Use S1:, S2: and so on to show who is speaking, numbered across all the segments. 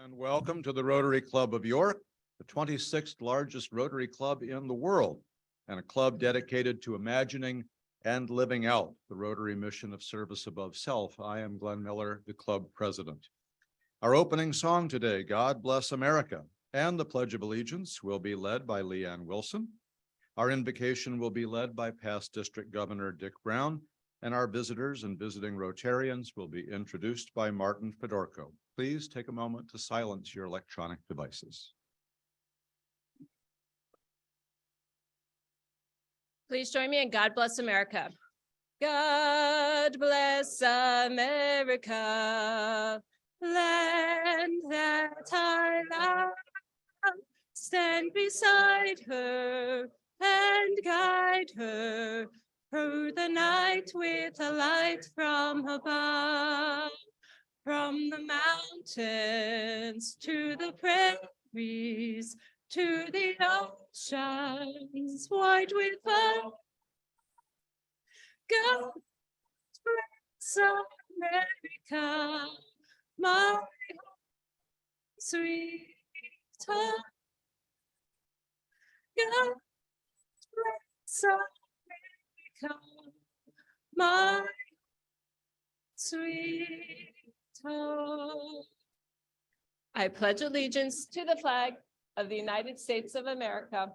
S1: And welcome to the Rotary Club of York, the 26th largest Rotary Club in the world, and a club dedicated to imagining and living out the Rotary mission of service above self. I am Glenn Miller, the club president. Our opening song today, God Bless America, and the Pledge of Allegiance will be led by Leanne Wilson. Our invocation will be led by past District Governor Dick Brown, and our visitors and visiting Rotarians will be introduced by Martin Fedorko. Please take a moment to silence your electronic devices.
S2: Please join me in God Bless America. God bless America, land that I love. Stand beside her and guide her through the night with a light from above. From the mountains to the prairies, to the oceans wide with love. God bless America, my sweet home. God bless America, my sweet home. I pledge allegiance to the flag of the United States of America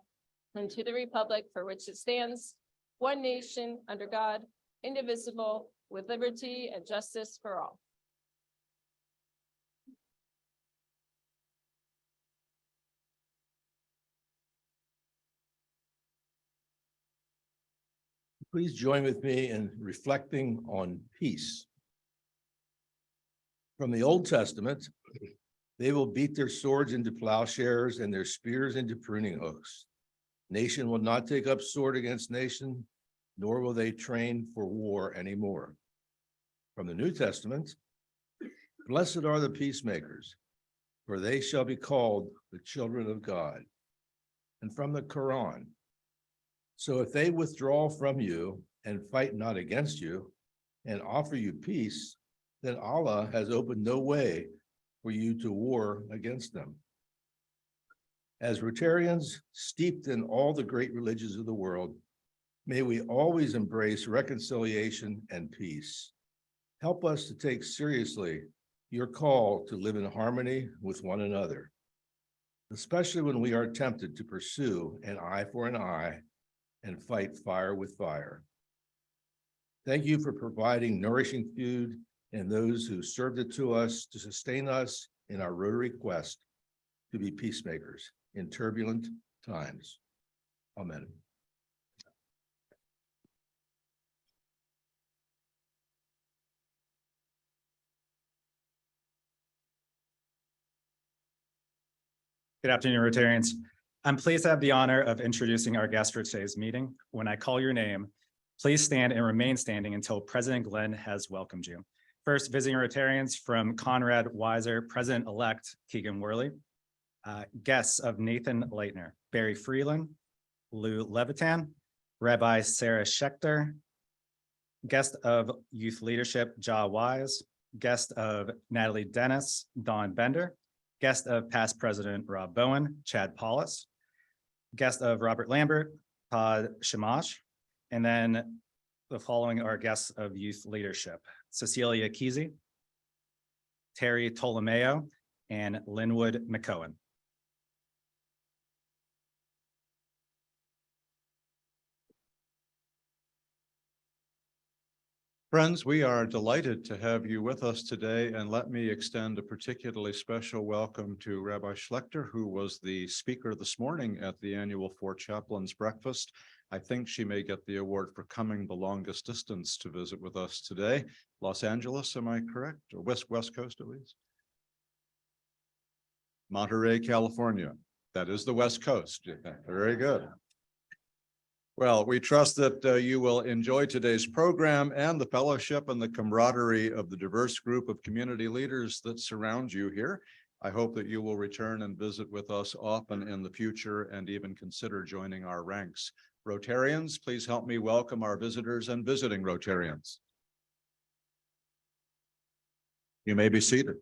S2: and to the republic for which it stands, one nation under God, indivisible, with liberty and justice for all.
S3: Please join with me in reflecting on peace. From the Old Testament, they will beat their swords into plowshares and their spears into pruning hooks. Nation will not take up sword against nation, nor will they train for war anymore. From the New Testament, blessed are the peacemakers, for they shall be called the children of God. And from the Quran, so if they withdraw from you and fight not against you and offer you peace, then Allah has opened no way for you to war against them. As Rotarians steeped in all the great religions of the world, may we always embrace reconciliation and peace. Help us to take seriously your call to live in harmony with one another, especially when we are tempted to pursue an eye for an eye and fight fire with fire. Thank you for providing nourishing food and those who served it to us to sustain us in our Rotary quest to be peacemakers in turbulent times. Amen.
S4: Good afternoon, Rotarians. I'm pleased to have the honor of introducing our guest for today's meeting. When I call your name, please stand and remain standing until President Glenn has welcomed you. First, visiting Rotarians from Conrad Weiser, President-elect Keegan Worley, guests of Nathan Leitner, Barry Freeland, Lou Levitan, Rabbi Sarah Schechter, guest of Youth Leadership, Ja Wise, guest of Natalie Dennis, Dawn Bender, guest of past President Rob Bowen, Chad Paulus, guest of Robert Lambert, Todd Shamash, and then the following are guests of Youth Leadership, Cecilia Kesey, Terry Tolomeo, and Linwood McCohen.
S1: Friends, we are delighted to have you with us today, and let me extend a particularly special welcome to Rabbi Schechter, who was the speaker this morning at the annual Four Chaplains Breakfast. I think she may get the award for coming the longest distance to visit with us today. Los Angeles, am I correct? Or West Coast at least? Monterey, California. That is the West Coast. Very good. Well, we trust that you will enjoy today's program and the fellowship and the camaraderie of the diverse group of community leaders that surround you here. I hope that you will return and visit with us often in the future and even consider joining our ranks. Rotarians, please help me welcome our visitors and visiting Rotarians. You may be seated.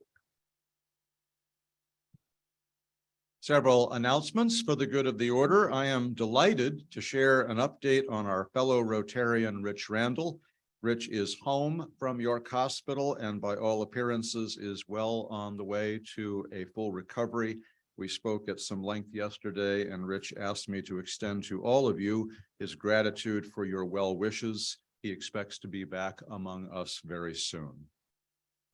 S1: Several announcements for the good of the order. I am delighted to share an update on our fellow Rotarian, Rich Randall. Rich is home from York Hospital and by all appearances is well on the way to a full recovery. We spoke at some length yesterday and Rich asked me to extend to all of you his gratitude for your well wishes. He expects to be back among us very soon.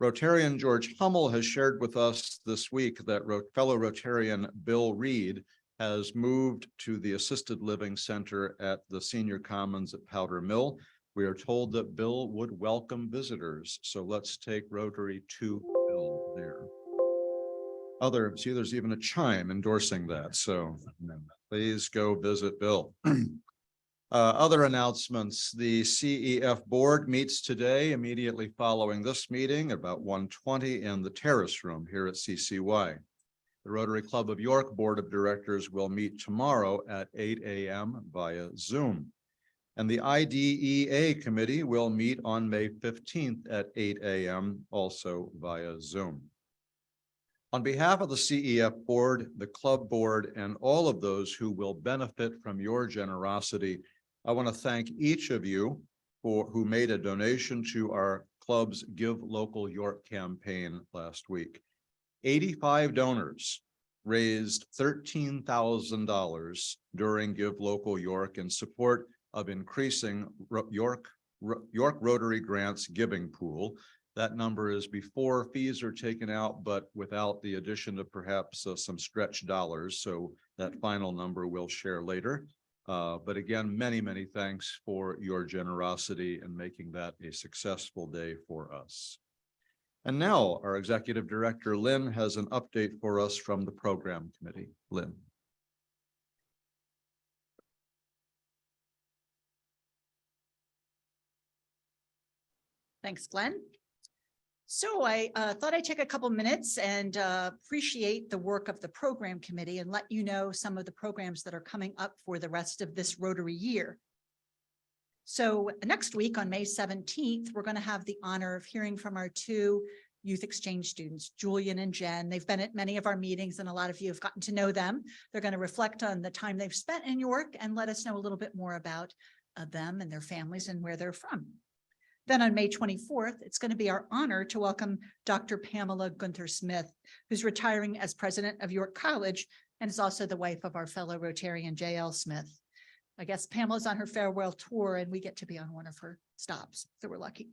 S1: Rotarian George Hummel has shared with us this week that fellow Rotarian Bill Reed has moved to the Assisted Living Center at the Senior Commons at Powder Mill. We are told that Bill would welcome visitors, so let's take Rotary to Bill there. See, there's even a chime endorsing that, so please go visit Bill. Other announcements, the CEF board meets today immediately following this meeting about 1:20 in the terrace room here at CCY. The Rotary Club of York Board of Directors will meet tomorrow at 8 a.m. via Zoom. And the IDEA committee will meet on May 15th at 8 a.m. also via Zoom. On behalf of the CEF board, the club board, and all of those who will benefit from your generosity, I want to thank each of you who made a donation to our club's Give Local York campaign last week. 85 donors raised $13,000 during Give Local York in support of increasing York Rotary Grants giving pool. That number is before fees are taken out, but without the addition of perhaps some stretch dollars. So that final number we'll share later. But again, many, many thanks for your generosity in making that a successful day for us. And now our Executive Director, Lynn, has an update for us from the Program Committee. Lynn.
S5: Thanks, Glenn. So I thought I'd take a couple minutes and appreciate the work of the program committee and let you know some of the programs that are coming up for the rest of this Rotary year. So next week on May 17th, we're going to have the honor of hearing from our two youth exchange students, Julian and Jen. They've been at many of our meetings and a lot of you have gotten to know them. They're going to reflect on the time they've spent in York and let us know a little bit more about them and their families and where they're from. Then on May 24th, it's going to be our honor to welcome Dr. Pamela Gunther Smith, who's retiring as president of York College and is also the wife of our fellow Rotarian J.L. Smith. I guess Pamela's on her farewell tour and we get to be on one of her stops, so we're lucky.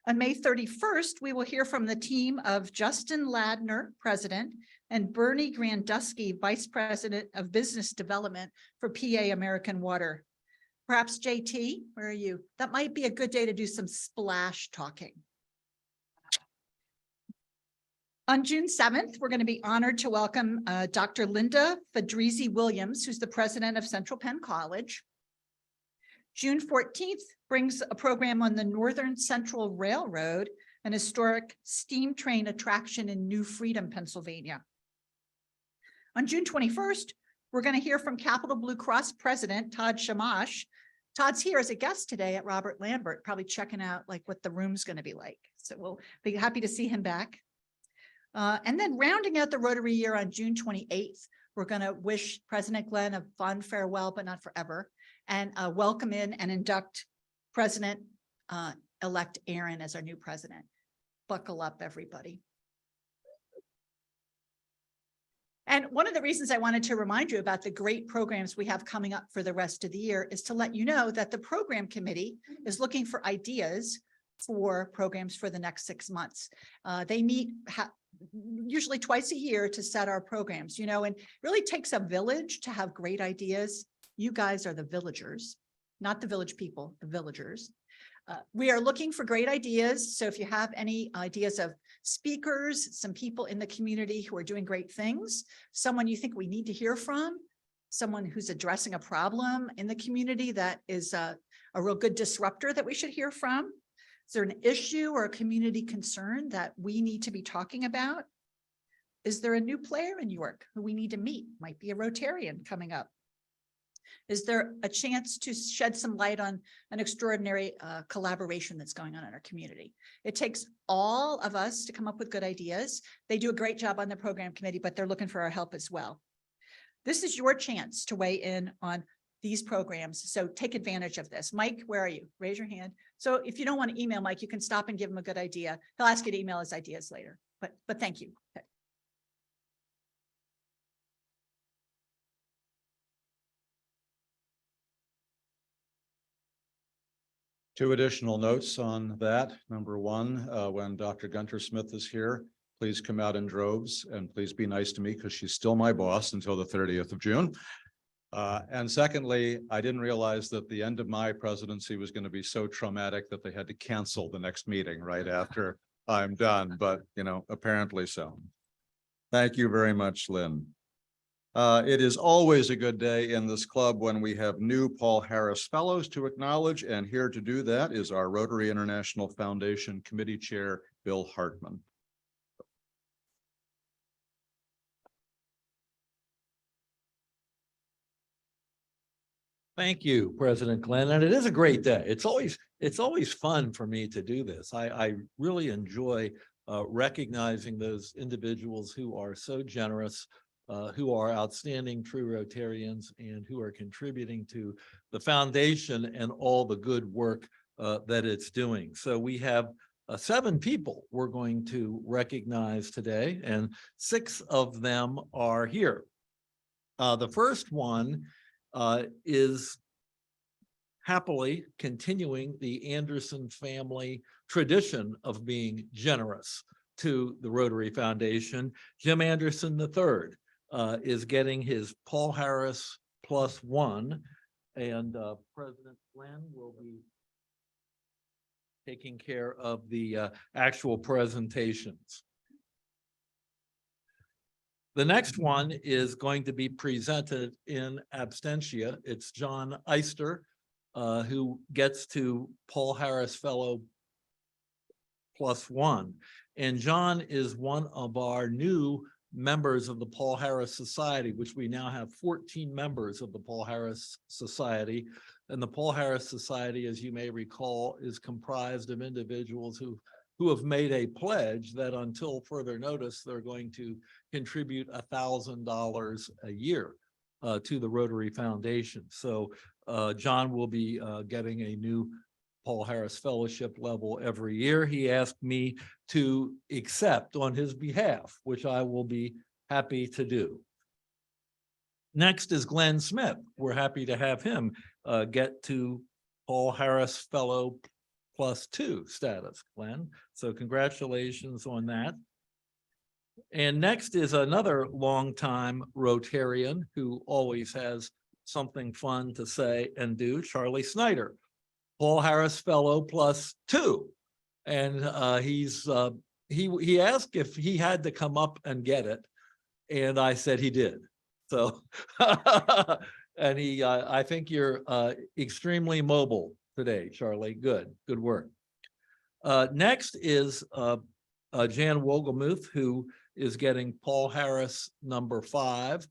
S5: On May 31st, we will hear from the team of Justin Ladner, president, and Bernie Grandusky, vice president of business development for PA American Water. Perhaps JT, where are you? That might be a good day to do some splash talking. On June 7th, we're going to be honored to welcome Dr. Linda Fedrizi Williams, who's the president of Central Penn College. June 14th brings a program on the Northern Central Railroad, an historic steam train attraction in New Freedom, Pennsylvania. On June 21st, we're going to hear from Capital Blue Cross President Todd Shamash. Todd's here as a guest today at Robert Lambert, probably checking out like what the room's going to be like. So we'll be happy to see him back. And then rounding out the Rotary year on June 28th, we're going to wish President Glenn a fond farewell, but not forever, and welcome in and induct President-elect Aaron as our new president. Buckle up, everybody. And one of the reasons I wanted to remind you about the great programs we have coming up for the rest of the year is to let you know that the program committee is looking for ideas for programs for the next 6 months. They meet usually twice a year to set our programs, and it really takes a village to have great ideas. You guys are the villagers, not the village people, the villagers. We are looking for great ideas. So if you have any ideas of speakers, some people in the community who are doing great things, someone you think we need to hear from, someone who's addressing a problem in the community that is a real good disruptor that we should hear from. Is there an issue or a community concern that we need to be talking about? Is there a new player in York who we need to meet? Might be a Rotarian coming up. Is there a chance to shed some light on an extraordinary collaboration that's going on in our community? It takes all of us to come up with good ideas. They do a great job on the program committee, but they're looking for our help as well. This is your chance to weigh in on these programs. So take advantage of this. Mike, where are you? Raise your hand. So if you don't want to email Mike, you can stop and give him a good idea. He'll ask you to email his ideas later, but thank you. Okay.
S1: Two additional notes on that. Number one, when Dr. Gunter Smith is here, please come out in droves and please be nice to me because she's still my boss until the 30th of June. And secondly, I didn't realize that the end of my presidency was going to be so traumatic that they had to cancel the next meeting right after I'm done, but apparently so. Thank you very much, Lynn. It is always a good day in this club when we have new Paul Harris Fellows to acknowledge, and here to do that is our Rotary International Foundation Committee Chair, Bill Hartman.
S6: Thank you, President Glenn. And it is a great day. It's always fun for me to do this. I really enjoy recognizing those individuals who are so generous, who are outstanding true Rotarians and who are contributing to the foundation and all the good work that it's doing. So we have 7 people we're going to recognize today, and 6 of them are here. The first one is happily continuing the Anderson family tradition of being generous to the Rotary Foundation. Jim Anderson III is getting his Paul Harris +1, and President Glenn will be taking care of the actual presentations. The next one is going to be presented in absentia. It's John Eister, who gets to Paul Harris Fellow +1. And John is one of our new members of the Paul Harris Society, which we now have 14 members of the Paul Harris Society. And the Paul Harris Society, as you may recall, is comprised of individuals who have made a pledge that until further notice, they're going to contribute $1,000 a year to the Rotary Foundation. So John will be getting a new Paul Harris Fellowship level every year. He asked me to accept on his behalf, which I will be happy to do. Next is Glenn Smith. We're happy to have him get to Paul Harris Fellow +2 status, Glenn. So congratulations on that. And next is another longtime Rotarian who always has something fun to say and do, Charlie Snyder, Paul Harris Fellow +2. And he asked if he had to come up and get it. And I said he did. So, and I think you're extremely mobile today, Charlie. Good work. Next is Jan Wogelmuth, who is getting Paul Harris #5,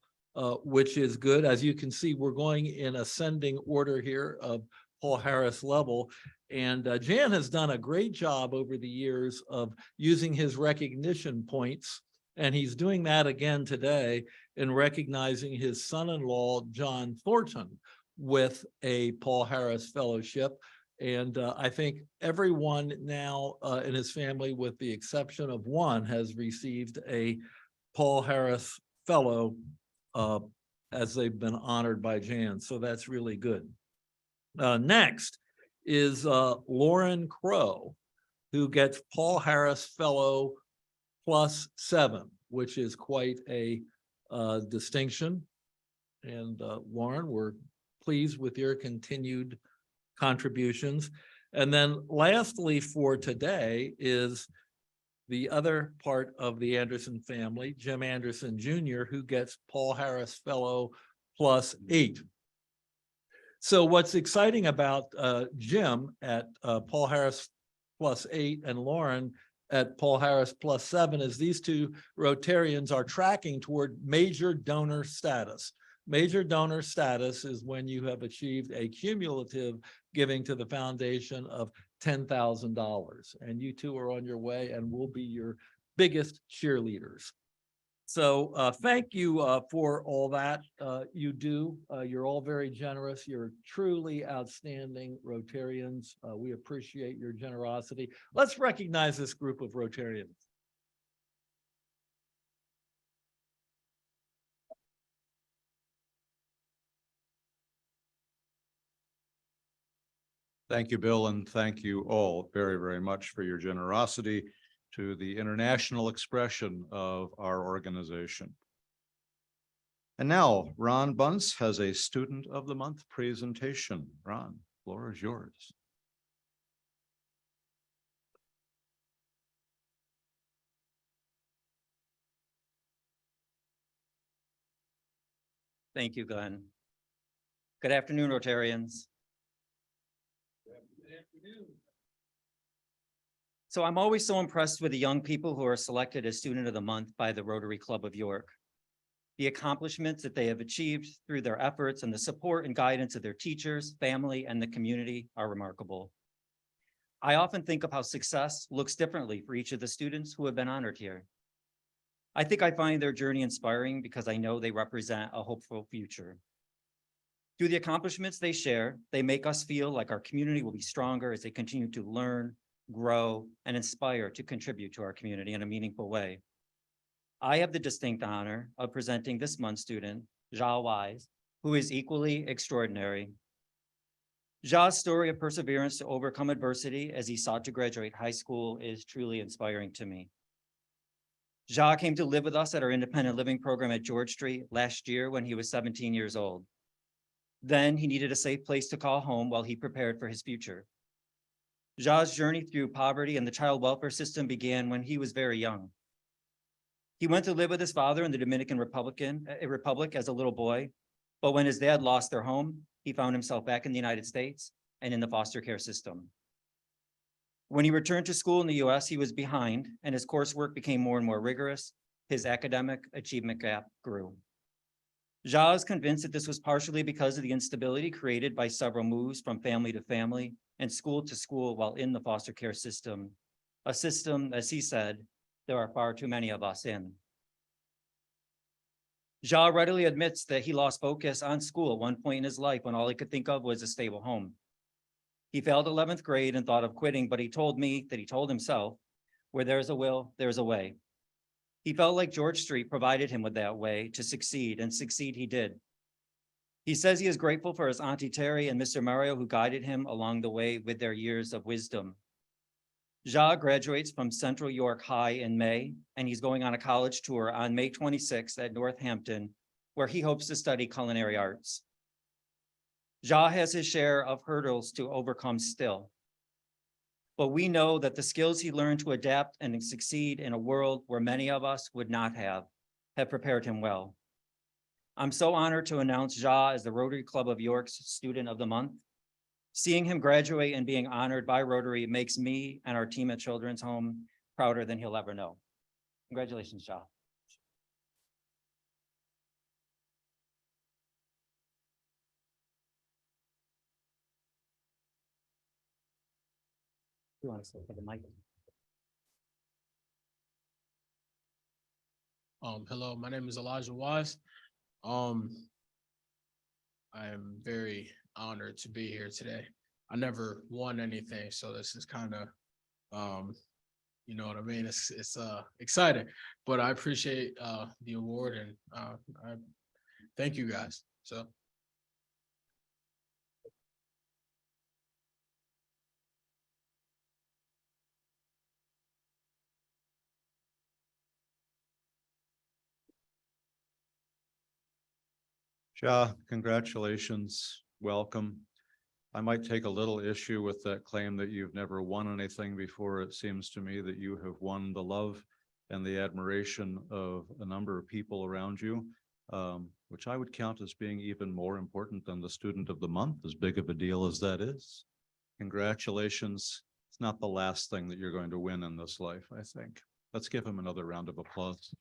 S6: which is good. As you can see, we're going in ascending order here of Paul Harris level. And Jan has done a great job over the years of using his recognition points. And he's doing that again today in recognizing his son-in-law, John Thornton, with a Paul Harris Fellowship. And I think everyone now in his family, with the exception of one, has received a Paul Harris Fellow as they've been honored by Jan. So that's really good. Next is Lauren Crow, who gets Paul Harris Fellow +7, which is quite a distinction. And Lauren, we're pleased with your continued contributions. And then lastly for today is the other part of the Anderson family, Jim Anderson Jr., who gets Paul Harris Fellow +8. So what's exciting about Jim at Paul Harris +8 and Lauren at Paul Harris +7 is these two Rotarians are tracking toward major donor status. Major donor status is when you have achieved a cumulative giving to the foundation of $10,000. And you two are on your way and will be your biggest cheerleaders. So thank you for all that you do. You're all very generous. You're truly outstanding Rotarians. We appreciate your generosity. Let's recognize this group of Rotarians.
S1: Thank you, Bill, and thank you all very, very much for your generosity to the international expression of our organization. And now Ron Bunce has a Student of the Month presentation. Ron, floor is yours.
S7: Thank you, Glenn. Good afternoon, Rotarians. So I'm always so impressed with the young people who are selected as Student of the Month by the Rotary Club of York. The accomplishments that they have achieved through their efforts and the support and guidance of their teachers, family, and the community are remarkable. I often think of how success looks differently for each of the students who have been honored here. I think I find their journey inspiring because I know they represent a hopeful future. Through the accomplishments they share, they make us feel like our community will be stronger as they continue to learn, grow, and inspire to contribute to our community in a meaningful way. I have the distinct honor of presenting this month's student, Ja Wise, who is equally extraordinary. Ja's story of perseverance to overcome adversity as he sought to graduate high school is truly inspiring to me. Ja came to live with us at our independent living program at George Street last year when he was 17 years old. Then he needed a safe place to call home while he prepared for his future. Ja's journey through poverty and the child welfare system began when he was very young. He went to live with his father in the Dominican Republic as a little boy, but when his dad lost their home, he found himself back in the United States and in the foster care system. When he returned to school in the US, he was behind and his coursework became more and more rigorous. His academic achievement gap grew. Ja is convinced that this was partially because of the instability created by several moves from family to family and school to school while in the foster care system, a system, as he said, there are far too many of us in. Ja readily admits that he lost focus on school at one point in his life when all he could think of was a stable home. He failed 11th grade and thought of quitting, but he told me that he told himself, where there's a will, there's a way. He felt like George Street provided him with that way to succeed, and succeed he did. He says he is grateful for his Auntie Terry and Mr. Mario who guided him along the way with their years of wisdom. Ja graduates from Central York High in May, and he's going on a college tour on May 26th at Northampton, where he hopes to study culinary arts. Ja has his share of hurdles to overcome still, but we know that the skills he learned to adapt and succeed in a world where many of us would not have prepared him well. I'm so honored to announce Ja as the Rotary Club of York's Student of the Month. Seeing him graduate and being honored by Rotary makes me and our team at Children's Home prouder than he'll ever know. Congratulations, Ja. You want to say for the mic?
S8: Hello, my name is Elijah Wise. I am very honored to be here today. I never won anything, so this is kind of, you know what I mean? It's exciting, but I appreciate the award and I thank you guys. So.
S1: Ja, congratulations, welcome. I might take a little issue with that claim that you've never won anything before. It seems to me that you have won the love and the admiration of a number of people around you, which I would count as being even more important than the Student of the Month, as big of a deal as that is. Congratulations. It's not the last thing that you're going to win in this life, I think. Let's give him another round of applause.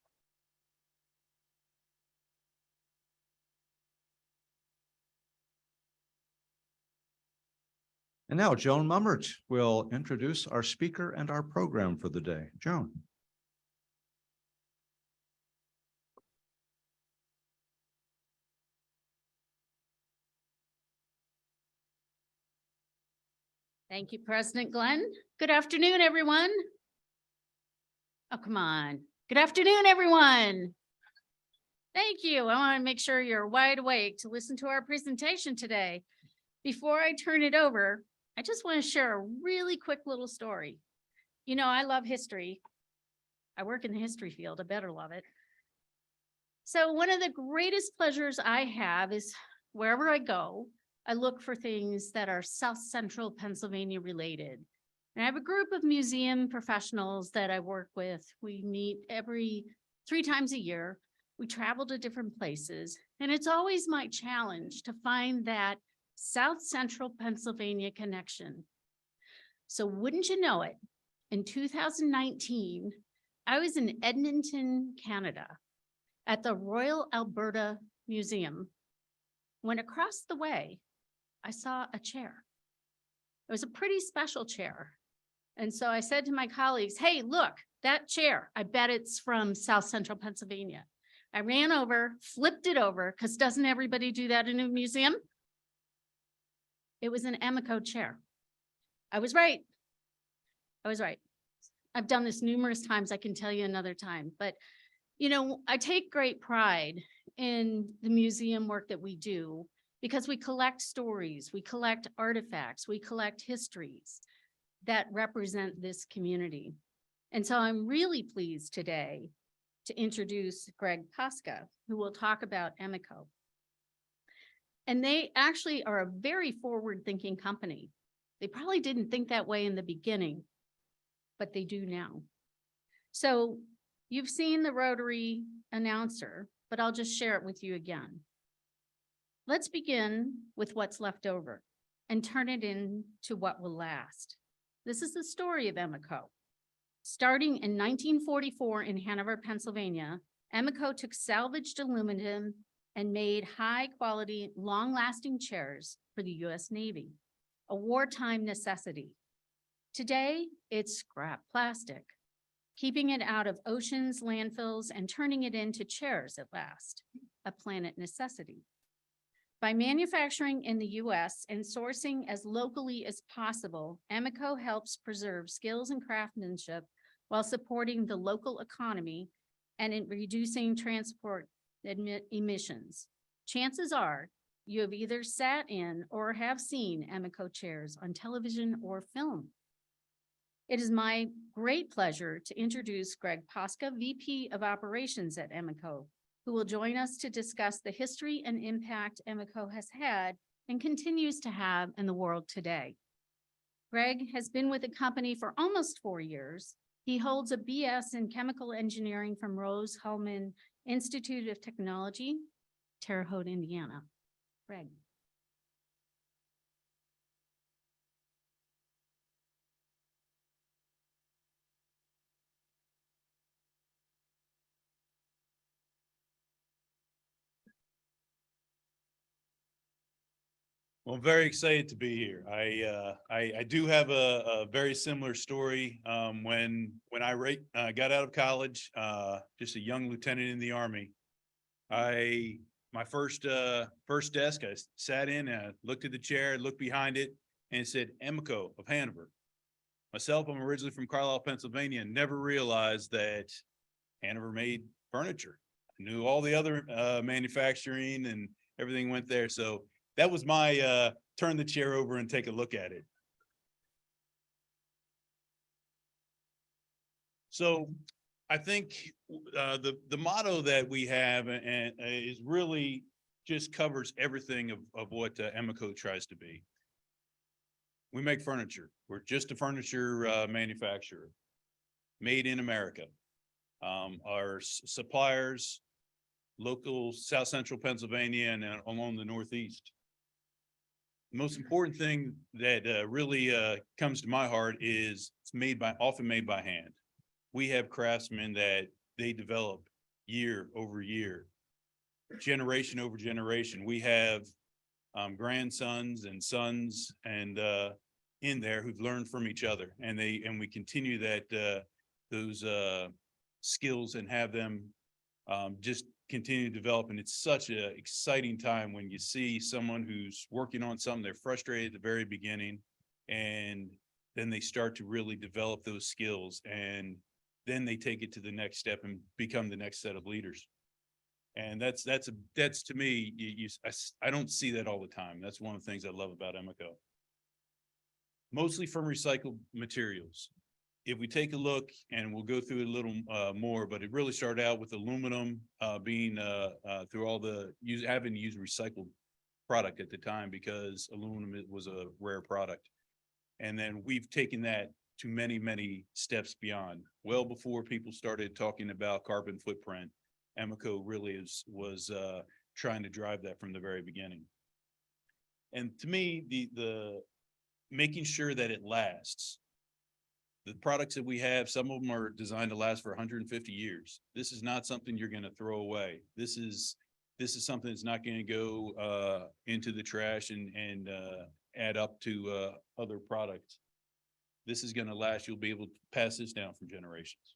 S1: And now Joan Mummert will introduce our speaker and our program for the day. Joan.
S9: Thank you, President Glenn. Good afternoon, everyone. Oh, come on. Good afternoon, everyone. Thank you. I want to make sure you're wide awake to listen to our presentation today. Before I turn it over, I just want to share a really quick little story. You know, I love history. I work in the history field. I better love it. So one of the greatest pleasures I have is wherever I go, I look for things that are South Central Pennsylvania related. And I have a group of museum professionals that I work with. We meet every 3 times a year. We travel to different places, and it's always my challenge to find that South Central Pennsylvania connection. So wouldn't you know it, in 2019, I was in Edmonton, Canada, at the Royal Alberta Museum, when across the way, I saw a chair. It was a pretty special chair. And so I said to my colleagues, hey, look, that chair, I bet it's from South Central Pennsylvania. I ran over, flipped it over, because doesn't everybody do that in a museum? It was an Emeco chair. I was right. I was right. I've done this numerous times. I can tell you another time, but you know, I take great pride in the museum work that we do because we collect stories, we collect artifacts, we collect histories that represent this community. And so I'm really pleased today to introduce Greg Poska, who will talk about Emeco. And they actually are a very forward-thinking company. They probably didn't think that way in the beginning, but they do now. So you've seen the Rotary announcer, but I'll just share it with you again. Let's begin with what's left over and turn it into what will last. This is the story of Emeco. Starting in 1944 in Hanover, Pennsylvania, Emeco took salvaged aluminum and made high-quality, long-lasting chairs for the U.S. Navy, a wartime necessity. Today, it's scrap plastic, keeping it out of oceans, landfills, and turning it into chairs at last, a planet necessity. By manufacturing in the U.S. and sourcing as locally as possible, Emeco helps preserve skills and craftsmanship while supporting the local economy and in reducing transport emissions. Chances are you have either sat in or have seen Emeco chairs on television or film. It is my great pleasure to introduce Greg Poska, VP of Operations at Emeco, who will join us to discuss the history and impact Emeco has had and continues to have in the world today. Greg has been with the company for almost 4 years. He holds a BS in chemical engineering from Rose-Hulman Institute of Technology, Terre Haute, Indiana. Greg.
S10: Well, I'm very excited to be here. I do have a very similar story. When I got out of college, just a young lieutenant in the Army, my first desk, I sat in and I looked at the chair, looked behind it, and it said Emeco of Hanover. Myself, I'm originally from Carlisle, Pennsylvania, and never realized that Hanover made furniture. I knew all the other manufacturing and everything went there. So that was my turn the chair over and take a look at it. So I think the motto that we have and is really just covers everything of what Emeco tries to be. We make furniture. We're just a furniture manufacturer, made in America. Our suppliers, local South Central Pennsylvania and along the Northeast. The most important thing that really comes to my heart is it's often made by hand. We have craftsmen that they develop year over year, generation over generation. We have grandsons and sons and in there who've learned from each other, and we continue those skills and have them just continue to develop. And it's such an exciting time when you see someone who's working on something, they're frustrated at the very beginning, and then they start to really develop those skills, and then they take it to the next step and become the next set of leaders. And that's to me, I don't see that all the time. That's one of the things I love about Emeco. Mostly from recycled materials. If we take a look, and we'll go through it a little more, but it really started out with aluminum being through all having to use recycled product at the time, because aluminum was a rare product. And then we've taken that to many, many steps beyond. Well before people started talking about carbon footprint, Emeco really was trying to drive that from the very beginning. And to me, the making sure that it lasts. The products that we have, some of them are designed to last for 150 years. This is not something you're going to throw away. This is something that's not going to go into the trash and add up to other products. This is going to last. You'll be able to pass this down for generations.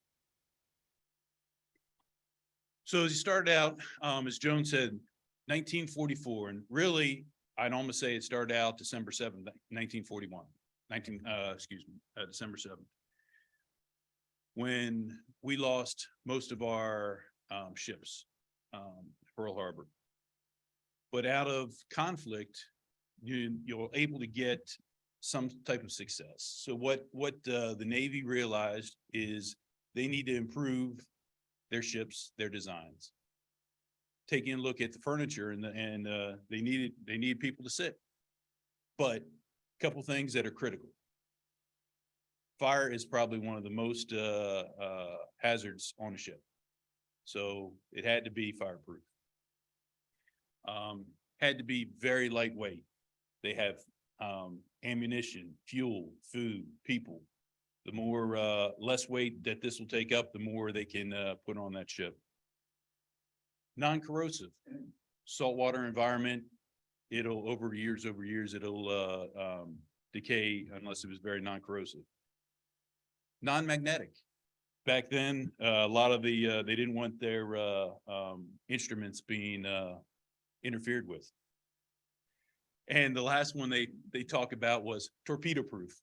S10: So as you started out, as Joan said, 1944, and really, I'd almost say it started out December 7th, 1941. December 7th. When we lost most of our ships, Pearl Harbor. But out of conflict, you're able to get some type of success. So what the Navy realized is they need to improve their ships, their designs. Taking a look at the furniture, and they needed people to sit. But a couple things that are critical. Fire is probably one of the most hazards on a ship. So it had to be fireproof. Had to be very lightweight. They have ammunition, fuel, food, people. The more less weight that this will take up, the more they can put on that ship. Non-corrosive, saltwater environment. It'll over years, it'll decay unless it was very non-corrosive. Non-magnetic. Back then, a lot of they didn't want their instruments being interfered with. And the last one they talk about was torpedo proof.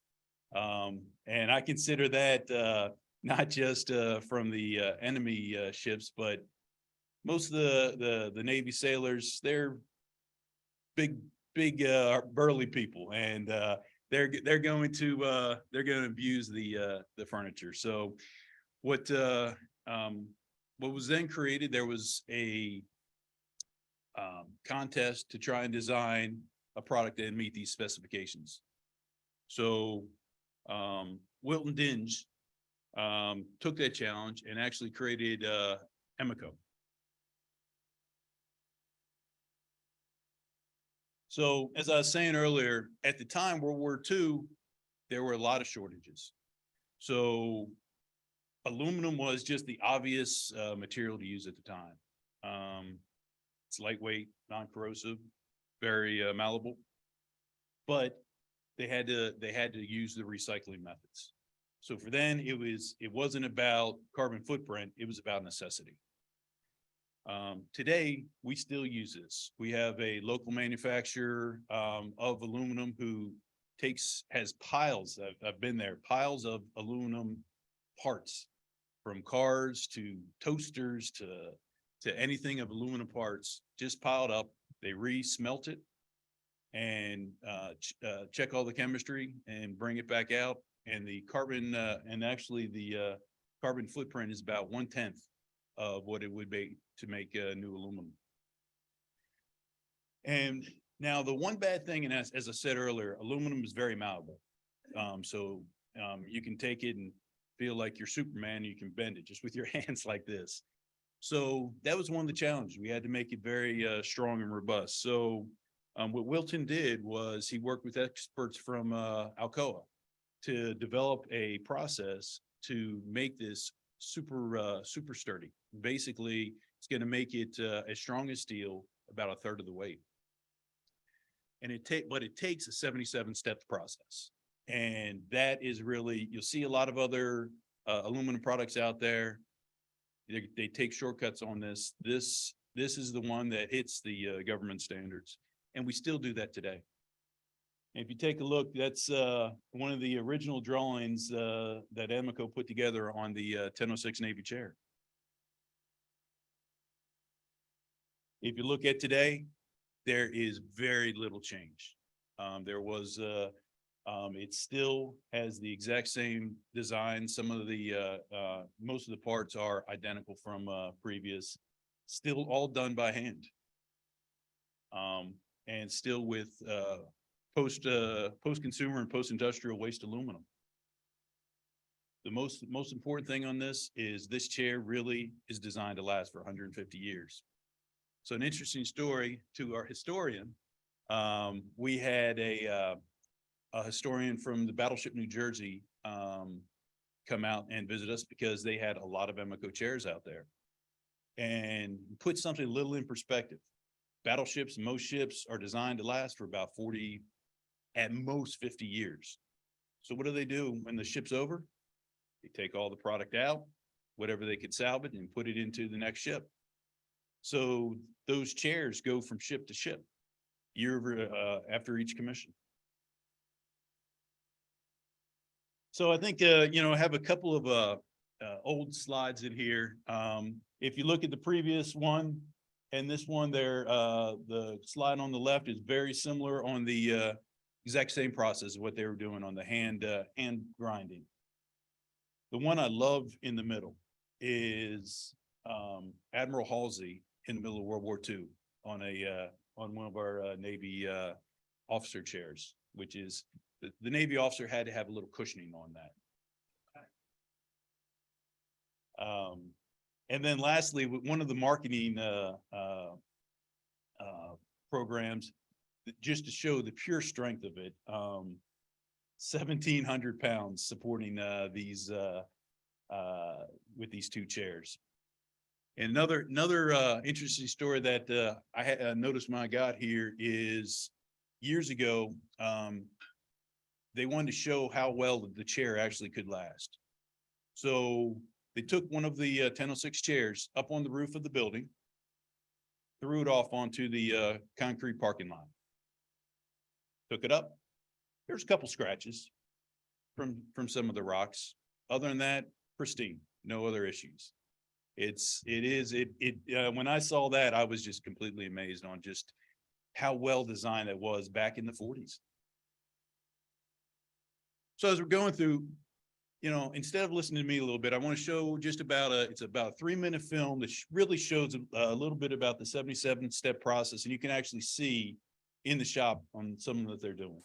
S10: And I consider that not just from the enemy ships, but most of the Navy sailors, they're big burly people, and they're going to abuse the furniture. So what was then created, there was a contest to try and design a product that meet these specifications. So Wilton Dinge took that challenge and actually created Emeco. So as I was saying earlier, at the time, World War II, there were a lot of shortages. So aluminum was just the obvious material to use at the time. It's lightweight, non-corrosive, very malleable, but they had to use the recycling methods. So for then, it wasn't about carbon footprint, it was about necessity. Today, we still use this. We have a local manufacturer of aluminum who has piles, I've been there, piles of aluminum parts, from cars to toasters to anything of aluminum parts, just piled up. They re-smelt it and check all the chemistry and bring it back out. And the carbon, and actually the carbon footprint is about 1/10 of what it would be to make new aluminum. And now the one bad thing, and as I said earlier, aluminum is very malleable. So you can take it and feel like you're Superman, you can bend it just with your hands like this. So that was one of the challenges. We had to make it very strong and robust. So what Wilton did was he worked with experts from Alcoa to develop a process to make this super sturdy. Basically, it's going to make it as strong as steel, about 1/3 of the weight. And it takes a 77-step process. And that is really, you'll see a lot of other aluminum products out there. They take shortcuts on this. This is the one that hits the government standards. And we still do that today. If you take a look, that's one of the original drawings that Emeco put together on the 1006 Navy chair. If you look at today, there is very little change. It still has the exact same design. Some of the, most of the parts are identical from previous, still all done by hand. And still with post-consumer and post-industrial waste aluminum. The most important thing on this is this chair really is designed to last for 150 years. So an interesting story to our historian. We had a historian from the Battleship, New Jersey, come out and visit us because they had a lot of Emeco chairs out there. And put something a little in perspective. Battleships, most ships are designed to last for about 40, at most 50 years. So what do when the ship's over? They take all the product out, whatever they could salvage, and put it into the next ship. So those chairs go from ship to ship after each commission. So I think, I have a couple of old slides in here. If you look at the previous one and this one there, the slide on the left is very similar on the exact same process of what they were doing on the hand grinding. The one I love in the middle is Admiral Halsey in the middle of World War II on one of our Navy officer chairs, which is the Navy officer had to have a little cushioning on that. And then lastly, one of the marketing programs, just to show the pure strength of it, 1,700 pounds supporting these with these two chairs. And another interesting story that I noticed when I got here is years ago, they wanted to show how well the chair actually could last. So they took one of the 1006 chairs up on the roof of the building, threw it off onto the concrete parking lot. Took it up. There's a couple scratches from some of the rocks. Other than that, pristine, no other issues. When I saw that, I was just completely amazed on just how well designed it was back in the 40s. So as we're going through, instead of listening to me a little bit, I want to show just it's about a 3-minute film that really shows a little bit about the 77-step process. And you can actually see in the shop on something that they're doing.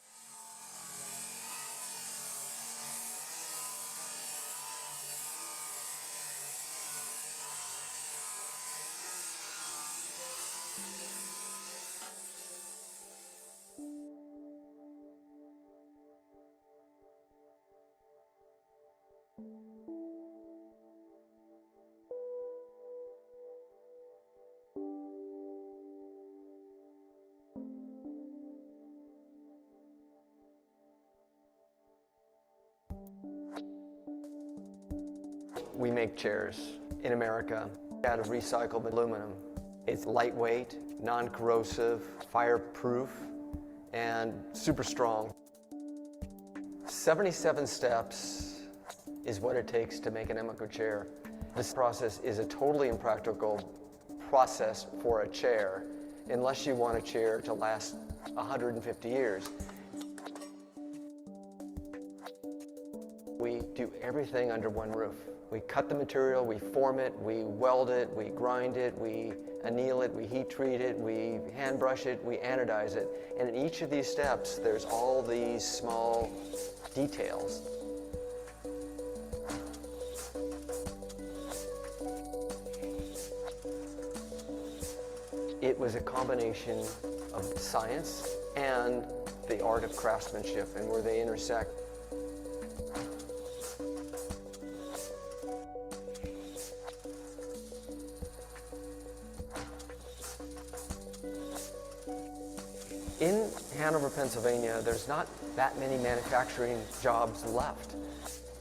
S11: We make chairs in America out of recycled aluminum. It's lightweight, non-corrosive, fireproof, and super strong. 77 steps is what it takes to make an Emeco chair. This process is a totally impractical process for a chair unless you want a chair to last 150 years. We do everything under one roof. We cut the material, we form it, we weld it, we grind it, we anneal it, we heat treat it, we hand brush it, we anodize it. And in each of these steps, there's all these small details. It was a combination of science and the art of craftsmanship and where they intersect. In Hanover, Pennsylvania, there's not that many manufacturing jobs left.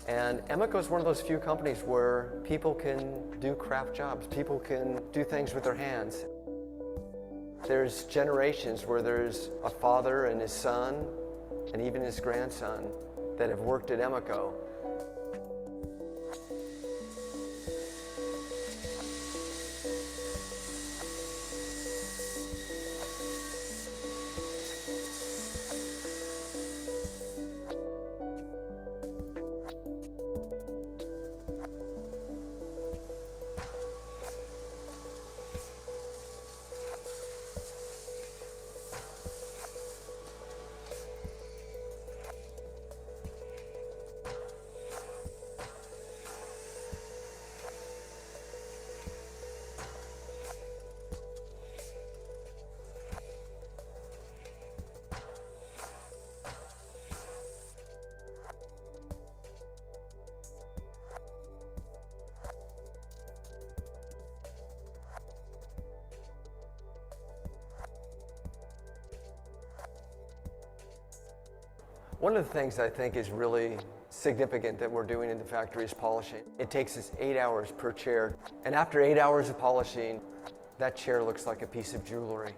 S11: And Emeco is one of those few companies where people can do craft jobs. People can do things with their hands. There's generations where there's a father and his son, and even his grandson, that have worked at Emeco. One of the things I think is really significant that we're doing in the factory is polishing. It takes us 8 hours per chair, and after 8 hours of polishing, that chair looks like a piece of jewelry.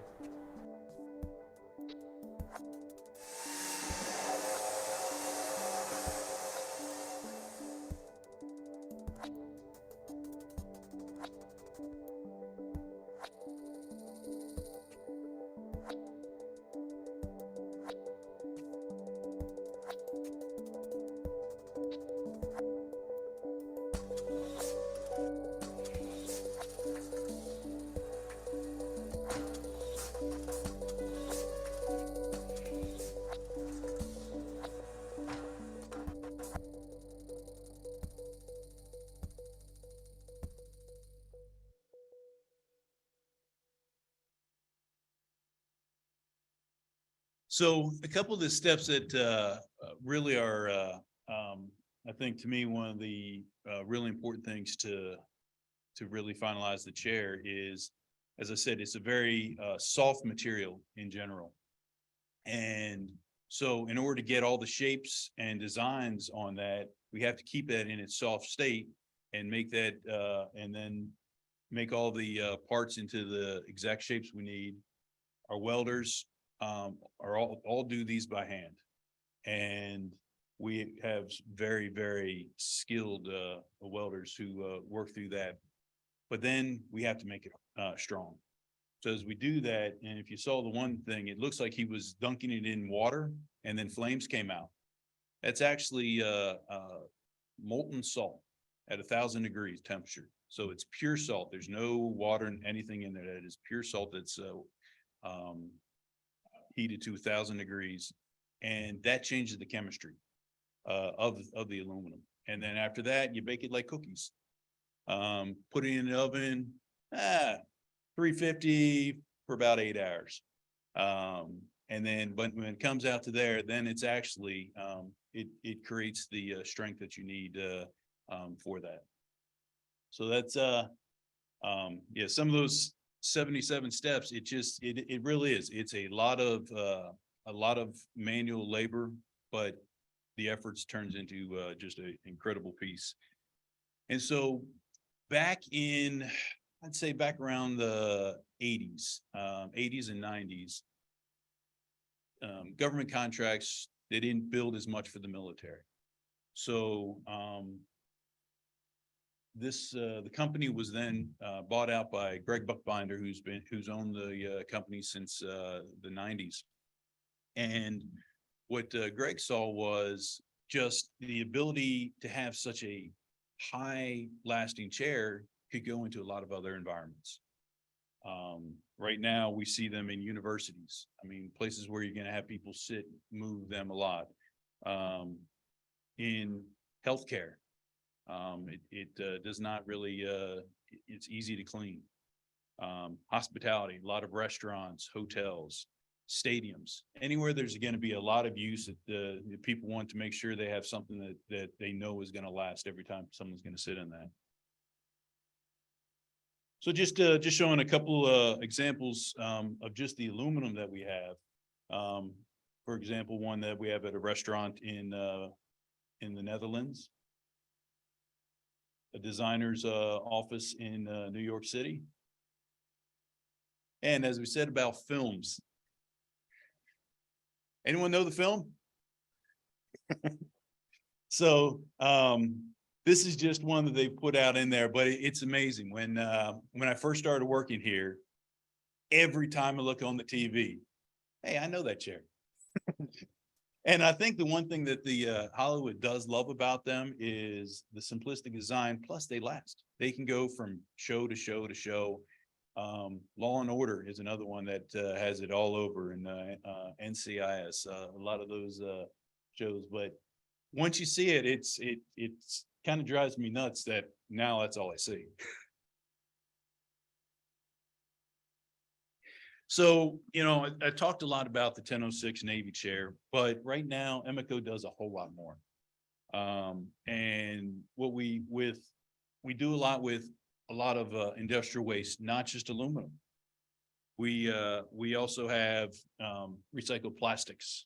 S10: So a couple of the steps that really are, I think to me, one of the really important things to really finalize the chair is, as I said, it's a very soft material in general. And so in order to get all the shapes and designs on that, we have to keep that in its soft state and make that, and then make all the parts into the exact shapes we need. Our welders are all do these by hand, and we have very, very skilled welders who work through that. But then we have to make it strong. So as we do that, and if you saw the one thing, it looks like he was dunking it in water and then flames came out. That's actually molten salt at 1,000 degrees temperature. So it's pure salt. There's no water and anything in there. That is pure salt that's heated to 1,000 degrees, and that changes the chemistry of the aluminum. And then after that, you bake it like cookies. Put it in the oven, 350 for about 8 hours. And then when it comes out to there, then it's actually, it creates the strength that you need for that. So that's, yeah, some of those 77 steps, it really is. It's a lot of manual labor, but the efforts turns into just an incredible piece. And so back in, I'd say back around the 80s and 90s, government contracts, they didn't build as much for the military. So the company was then bought out by Greg Buckbinder, who's owned the company since the 90s. And what Greg saw was just the ability to have such a high lasting chair could go into a lot of other environments. Right now we see them in universities. I mean, places where you're going to have people sit, move them a lot. In healthcare, it does not really, it's easy to clean. Hospitality, a lot of restaurants, hotels, stadiums, anywhere there's going to be a lot of use that the people want to make sure they have something that they know is going to last every time someone's going to sit in that. So just showing a couple examples of just the aluminum that we have. For example, one that we have at a restaurant in the Netherlands. A designer's office in New York City. And as we said about films. Anyone know the film? So this is just one that they put out in there, but it's amazing. When I first started working here, every time I look on the TV, hey, I know that chair. And I think the one thing that the Hollywood does love about them is the simplistic design, plus they last. They can go from show to show to show. Law and Order is another one that has it all over in NCIS, a lot of those shows. But once you see it, it's kind of drives me nuts that now that's all I see. So, you know, I talked a lot about the 1006 Navy chair, but right now Emeco does a whole lot more. And what we do a lot with a lot of industrial waste, not just aluminum. We also have recycled plastics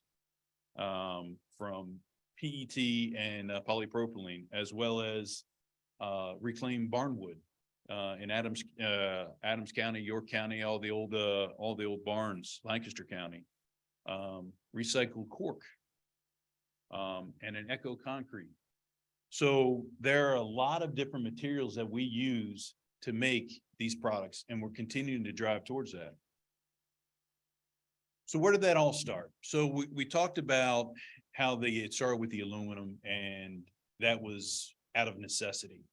S10: from PET and polypropylene, as well as reclaimed barnwood. In Adams County, York County, all the old barns, Lancaster County, recycled cork, and an eco concrete. So there are a lot of different materials that we use to make these products, and we're continuing to drive towards that. So where did that all start? So we talked about how it started with the aluminum, and that was out of necessity.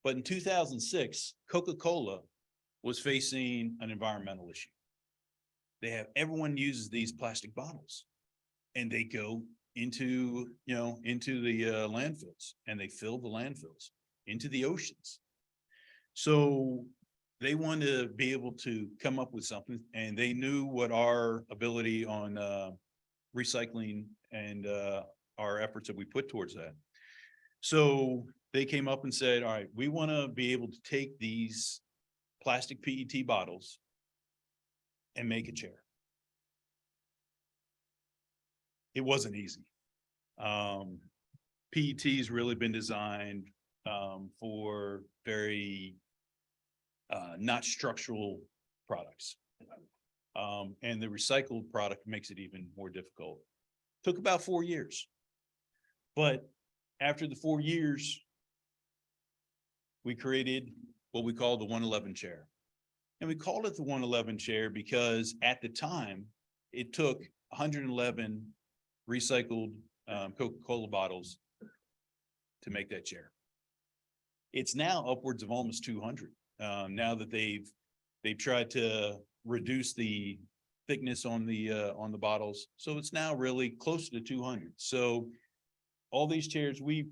S10: But in 2006, Coca-Cola was facing an environmental issue. Everyone uses these plastic bottles, and they go into the landfills, and they fill the landfills into the oceans. So they wanted to be able to come up with something, and they knew what our ability on recycling and our efforts that we put towards that. So they came up and said, all right, we want to be able to take these plastic PET bottles and make a chair. It wasn't easy. PET has really been designed for very not structural products. And the recycled product makes it even more difficult. Took about 4 years. But after the 4 years, we created what we call the 111 chair. And we called it the 111 chair because at the time, it took 111 recycled Coca-Cola bottles to make that chair. It's now upwards of almost 200. Now that they've tried to reduce the thickness on the bottles, so it's now really closer to 200. So all these chairs, we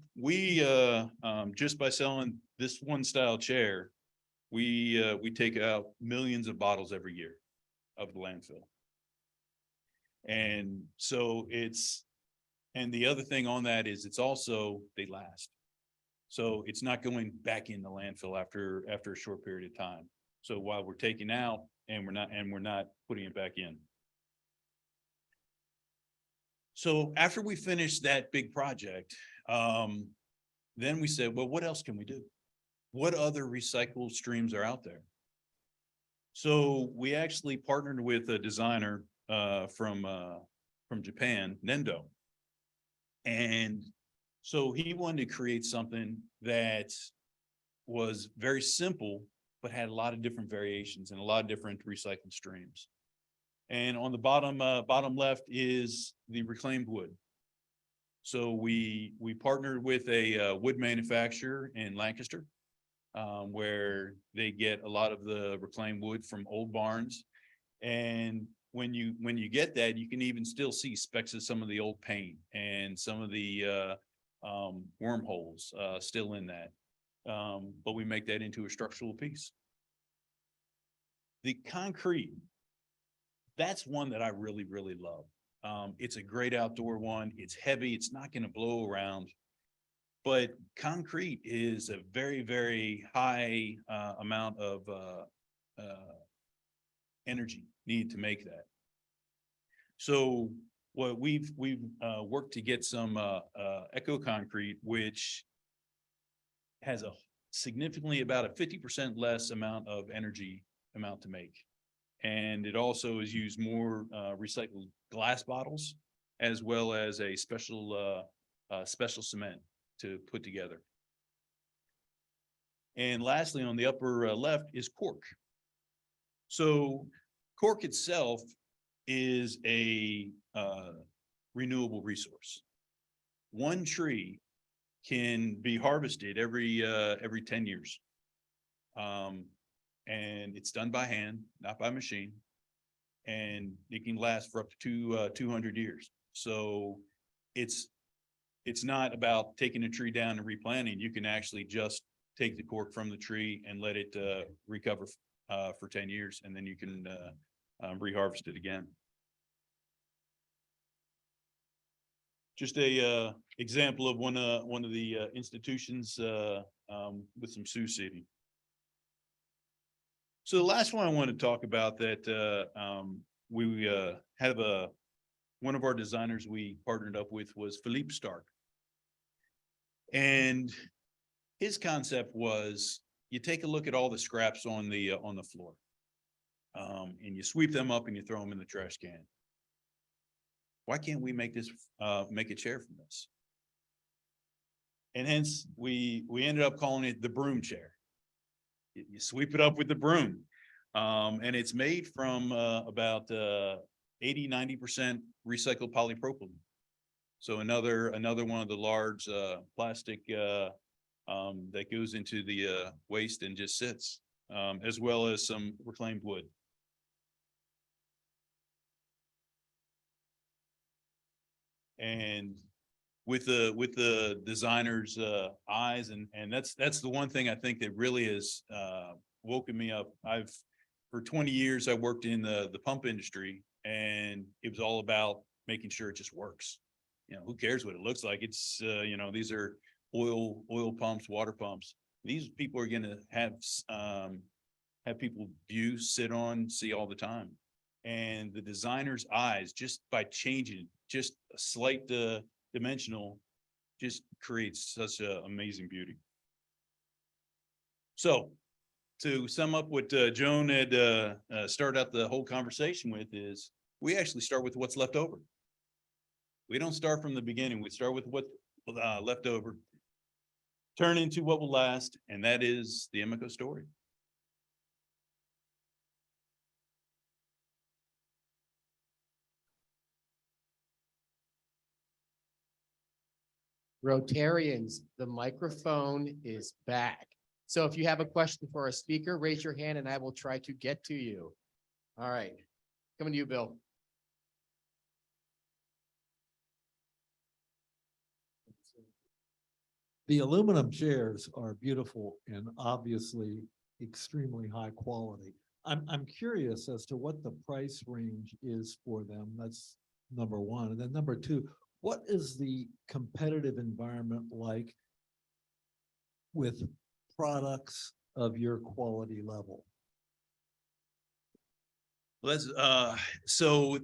S10: just by selling this one style chair, we take out millions of bottles every year of the landfill. And so and the other thing on that is it's also, they last. So it's not going back in the landfill after a short period of time. So while we're taking out and we're not putting it back in. So after we finished that big project, then we said, well, what else can we do? What other recycled streams are out there? So we actually partnered with a designer from Japan, Nendo. And so he wanted to create something that was very simple, but had a lot of different variations and a lot of different recycled streams. And on the bottom left is the reclaimed wood. So we partnered with a wood manufacturer in Lancaster, where they get a lot of the reclaimed wood from old barns. And when you get that, you can even still see specks of some of the old paint and some of the wormholes still in that. But we make that into a structural piece. The concrete, that's one that I really, really love. It's a great outdoor one. It's heavy. It's not going to blow around. But concrete is a very, very high amount of energy needed to make that. So what we've worked to get some eco concrete, which has a significantly about a 50% less amount of energy amount to make. And it also is used more recycled glass bottles as well as a special cement to put together. And lastly, on the upper left is cork. So cork itself is a renewable resource. One tree can be harvested every 10 years. And it's done by hand, not by machine. And it can last for up to 200 years. So it's not about taking a tree down and replanting. You can actually just take the cork from the tree and let it recover for 10 years, and then you can reharvest it again. Just a example of one of the institutions with some Sioux City. So the last one I want to talk about that we have one of our designers we partnered up with was Philippe Stark. And his concept was you take a look at all the scraps on the floor and you sweep them up and you throw them in the trash can. Why can't we make a chair from this? And hence we ended up calling it the broom chair. You sweep it up with the broom. And it's made from about 80–90% recycled polypropylene. So another one of the large plastic that goes into the waste and just sits, as well as some reclaimed wood. And with the designer's eyes, and that's the one thing I think that really has woken me up. For 20 years I worked in the pump industry, and it was all about making sure it just works. You know, who cares what it looks like? It's you know, these are oil pumps, water pumps. These people are going to have people view, sit on, see all the time. And the designer's eyes, just by changing just a slight dimensional, just creates such an amazing beauty. So to sum up what Joan had started out the whole conversation with is we actually start with what's left over. We don't start from the beginning. We start with what left over, turn into what will last, and that is the Emeco story.
S12: Rotarians, the microphone is back. So if you have a question for our speaker, raise your hand and I will try to get to you. All right, coming to you, Bill.
S6: The aluminum chairs are beautiful and obviously extremely high quality. I'm curious as to what the price range is for them. That's number one. And then number two, what is the competitive environment like with products of your quality level?
S10: Well, so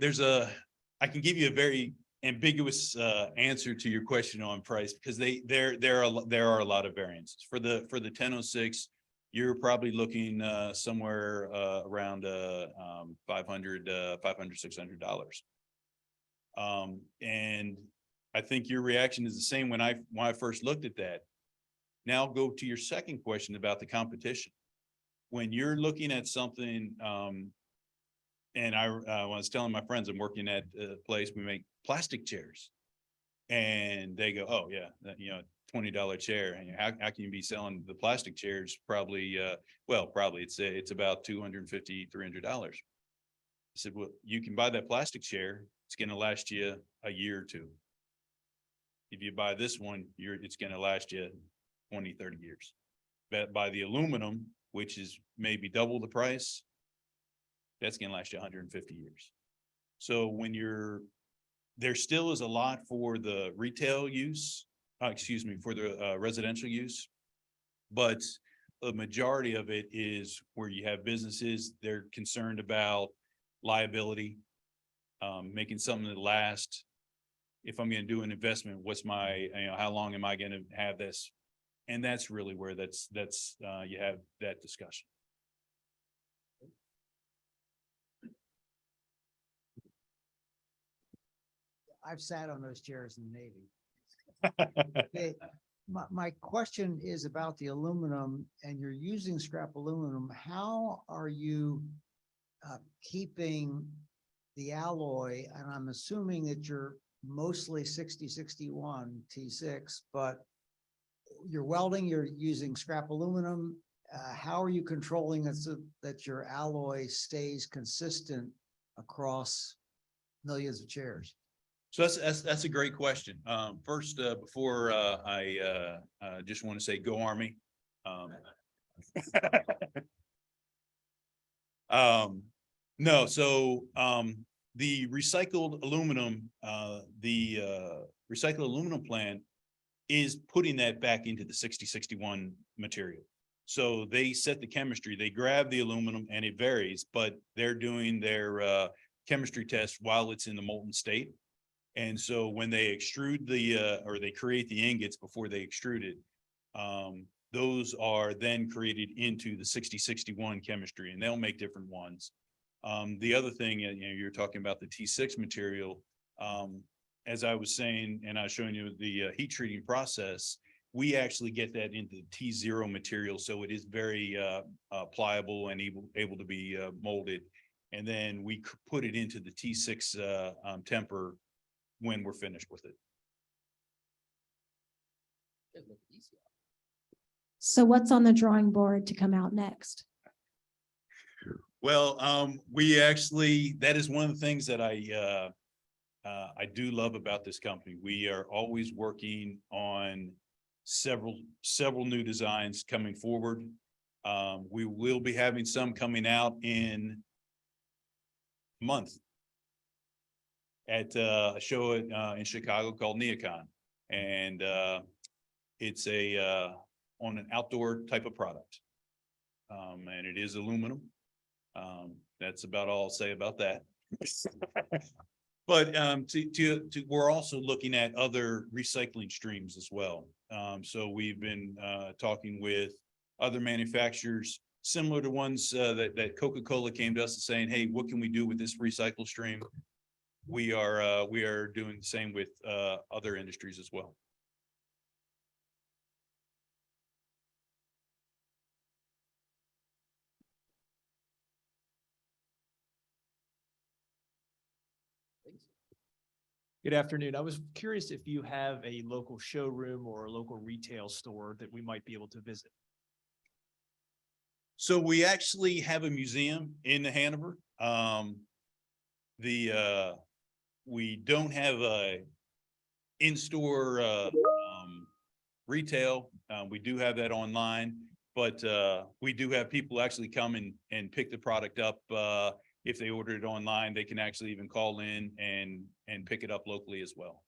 S10: I can give you a very ambiguous answer to your question on price, because there are a lot of variances. For the 1006, you're probably looking somewhere around $500, $600. And I think your reaction is the same when I first looked at that. Now go to your second question about the competition. When you're looking at something, and I was telling my friends I'm working at a place, we make plastic chairs, and they go, oh yeah, you know, $20 chair. And how can you be selling the plastic chairs? Probably, probably it's about $250, $300. I said, well, you can buy that plastic chair. It's going to last you a year or two. If you buy this one, it's going to last you 20, 30 years. But by the aluminum, which is maybe double the price, that's going to last you 150 years. So there still is a lot for the retail use, for the residential use, but the majority of it is where you have businesses. They're concerned about liability. making something that lasts. If I'm gonna do an investment, what's my, how long am I gonna have this? And that's really where you have that discussion.
S13: I've sat on those chairs in the Navy. Okay, my question is about the aluminum, and you're using scrap aluminum. How are you keeping the alloy? And I'm assuming that you're mostly 6061 T6, but you're welding, you're using scrap aluminum. How are you controlling it so that your alloy stays consistent across millions of chairs?
S10: So that's a great question. First, before I just want to say, go Army. No, so the recycled aluminum, recycled aluminum plant is putting that back into the 6061 material. So they set the chemistry, they grab the aluminum and it varies, but they're doing their chemistry test while it's in the molten state. And so when they extrude or they create the ingots before they extrude it, those are then created into the 6061 chemistry, and they'll make different ones. The other thing, you're talking about the T6 material. As I was saying, and I was showing you the heat treating process, we actually get that into the T0 material. So it is very pliable and able to be molded. And then we put it into the T6 temper when we're finished with it.
S14: So what's on the drawing board to come out next?
S10: Well, we actually, that is one of the things that I do love about this company. We are always working on several new designs coming forward. We will be having some coming out in a month at a show in Chicago called Neocon. And it's on an outdoor type of product. And it is aluminum. That's about all I'll say about that. But we're also looking at other recycling streams as well. So we've been talking with other manufacturers similar to ones that Coca-Cola came to us and saying, hey, what can we do with this recycle stream? We are doing the same with other industries as well.
S15: Good afternoon. I was curious if you have a local showroom or a local retail store that we might be able to visit.
S10: So we actually have a museum in Hanover. We don't have a in-store retail. We do have that online, but we do have people actually come and pick the product up. If they order it online, they can actually even call in and pick it up locally as well.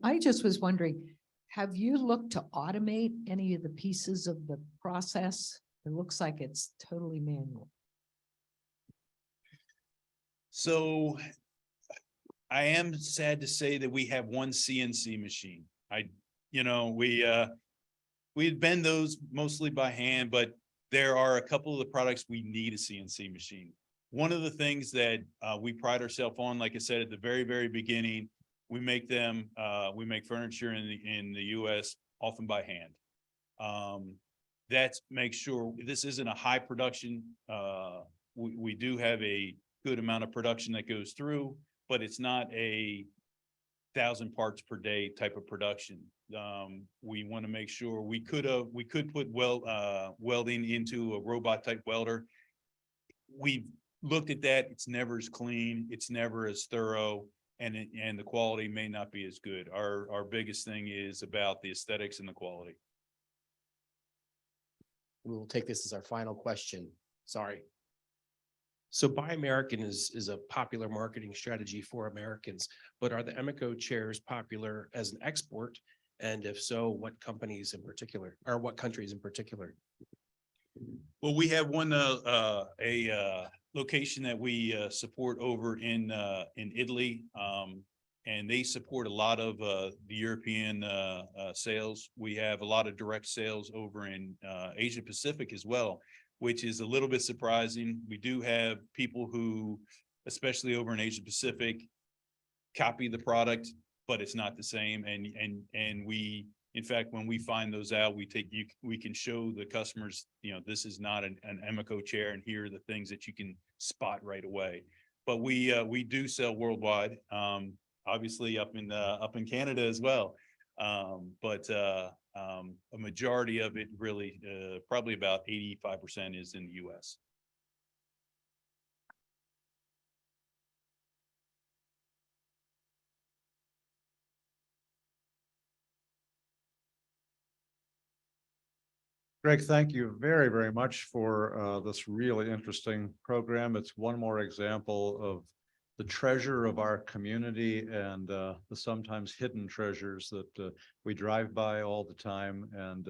S16: I just was wondering, have you looked to automate any of the pieces of the process? It looks like it's totally manual.
S10: So I am sad to say that we have one CNC machine. We bend those mostly by hand, but there are a couple of the products we need a CNC machine. One of the things that we pride ourselves on, like I said at the very, very beginning, we make furniture in the US often by hand. That makes sure this isn't a high production. We do have a good amount of production that goes through, but it's not a 1,000 parts per day type of production. We want to make sure we could put welding into a robot type welder. We've looked at that. It's never as clean. It's never as thorough, and the quality may not be as good. Our biggest thing is about the aesthetics and the quality.
S12: We will take this as our final question. Sorry.
S17: So Buy American is a popular marketing strategy for Americans, but are the Emeco chairs popular as an export? And if so, what companies in particular, or what countries in particular?
S10: Well, we have one, location that we, support over in Italy. And they support a lot of, the European, sales. We have a lot of direct sales over in, Asia Pacific as well, which is a little bit surprising. We do have people who, especially over in Asia Pacific, copy the product, but it's not the same. And we, in fact, when we find those out, we can show the customers, this is not an Emeco chair, and here are the things that you can spot right away. But we do sell worldwide, obviously up in Canada as well. But a majority of it really, probably about 85% is in the US.
S1: Greg, thank you very, very much for this really interesting program. It's one more example of the treasure of our community and the sometimes hidden treasures that we drive by all the time and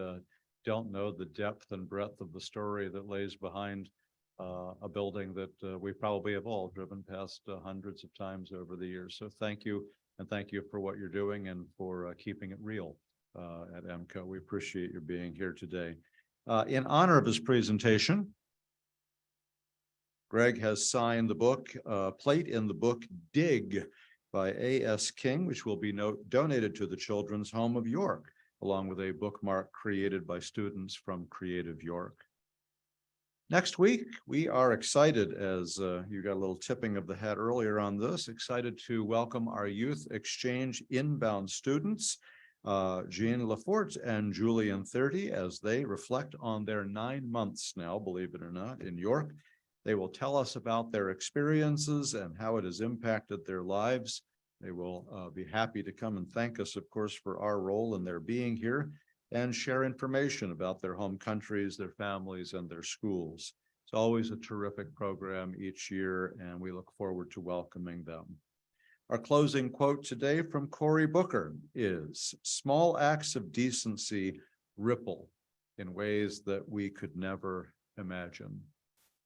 S1: don't know the depth and breadth of the story that lays behind a building that we probably have all driven past hundreds of times over the years. So thank you, and thank you for what you're doing and for keeping it real at Emeco. We appreciate your being here today. In honor of his presentation, Greg has signed the book, plate in the book Dig by A.S. King, which will be donated to the Children's Home of York, along with a bookmark created by students from Creative York. Next week, we are excited, as you got a little tipping of the hat earlier on this, excited to welcome our youth exchange inbound students, Jean Lafort and Julian 30, as they reflect on their 9 months now, believe it or not, in York. They will tell us about their experiences and how it has impacted their lives. They will be happy to come and thank us, of course, for our role in their being here and share information about their home countries, their families, and their schools. It's always a terrific program each year, and we look forward to welcoming them. Our closing quote today from Cory Booker is, "Small acts of decency ripple in ways that we could never imagine."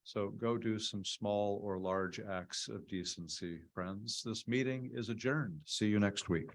S1: So go do some small or large acts of decency, friends. This meeting is adjourned. See you next week.